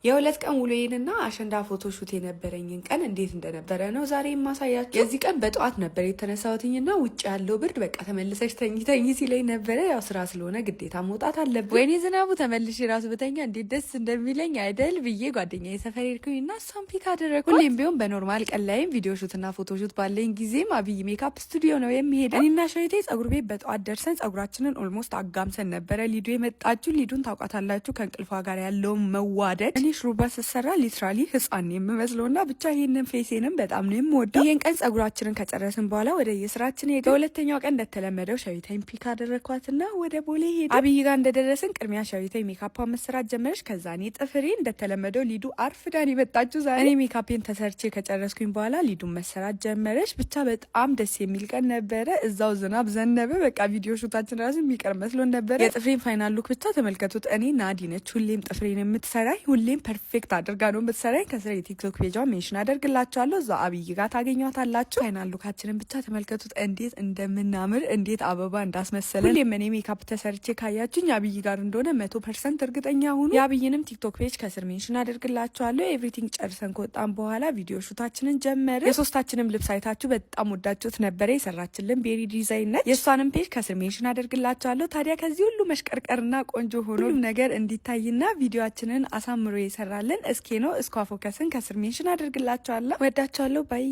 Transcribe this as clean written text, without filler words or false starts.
የሁለት ቀን ውሎዬንና አሸንዳ ፎቶ ሹት የነበረኝን ቀን እንዴት እንደነበረ ነው ዛሬ የማሳያችሁ። የዚህ ቀን በጠዋት ነበር የተነሳሁትኝና ውጭ ያለው ብርድ በቃ ተመልሰሽ ተኝ ሲለኝ ነበረ። ያው ስራ ስለሆነ ግዴታ መውጣት አለብን። ወይኔ ዝናቡ ተመልሼ ራሱ በተኛ እንዴት ደስ እንደሚለኝ አይደል ብዬ ጓደኛዬ ሰፈር ሄድኩኝና እሷን ፒክ አደረግኩ። ሁሌም ቢሆን በኖርማል ቀን ላይም ቪዲዮ ሹትና ፎቶ ሹት ባለኝ ጊዜም አብይ ሜካፕ ስቱዲዮ ነው የሚሄደው። እኔና ሸዊቴ ጸጉር ቤት በጠዋት ደርሰን ጸጉራችንን ኦልሞስት አጋምሰን ነበረ። ሊዱ የመጣችሁ ሊዱን ታውቃታላችሁ፣ ከእንቅልፏ ጋር ያለውን መዋደድ ሹሩባ ስሰራ ሊትራሊ ህፃን የምመስለውና ብቻ ይሄንን ፌሴንም በጣም ነው የምወደው። ይሄን ቀን ጸጉራችንን ከጨረስን በኋላ ወደ የስራችን ሄደ። በሁለተኛው ቀን እንደተለመደው ሸዊታይን ፒክ አደረኳትና ወደ ቦሌ ሄደ። አብይ ጋር እንደደረስን ቅድሚያ ሸዊታይ ሜካፓ መሰራት ጀመረች። ከዛ እኔ ጥፍሬ እንደተለመደው ሊዱ አርፍዳን የመጣችሁ ዛሬ። እኔ ሜካፔን ተሰርቼ ከጨረስኩኝ በኋላ ሊዱ መሰራት ጀመረች። ብቻ በጣም ደስ የሚል ቀን ነበረ። እዛው ዝናብ ዘነበ። በቃ ቪዲዮ ሹታችን ራሱ የሚቀር መስሎን ነበረ። የጥፍሬን ፋይናል ሉክ ብቻ ተመልከቱት። እኔ ናዲ ነች ሁሌም ጥፍሬን የምትሰራኝ፣ ሁሌም ፐርፌክት አድርጋ ነው የምትሰራኝ። ከስራ የቲክቶክ ፔጇ ሜንሽን አደርግላችኋለሁ፣ እዛ አብይ ጋር ታገኟታላችሁ። ፋይናል ሉካችንን ብቻ ተመልከቱት፣ እንዴት እንደምናምር እንዴት አበባ እንዳስመሰለን። ሁሌም እኔ ሜካፕ ተሰርቼ ካያችሁኝ አብይ ጋር እንደሆነ 100% እርግጠኛ ሁኑ። የአብይንም ቲክቶክ ፔጅ ከስር ሜንሽን አደርግላችኋለሁ። ኤቭሪቲንግ ጨርሰን ከወጣን በኋላ ቪዲዮ ሹታችንን ጀመረ። የሶስታችንም ልብስ አይታችሁ በጣም ወዳችሁት ነበረ። የሰራችልን ቤሪ ዲዛይን ነች። የእሷንም ፔጅ ከስር ሜንሽን አደርግላችኋለሁ። ታዲያ ከዚህ ሁሉ መሽቀርቀርና ቆንጆ ሆኖ ሁሉም ነገር እንዲታይና ቪዲዮአችንን አሳምሮ ይሰራልን እስኪ ነው እስኳ ፎከስን ከስር ሜንሽን አደርግላችኋለሁ። ወዳችኋለሁ። ባይ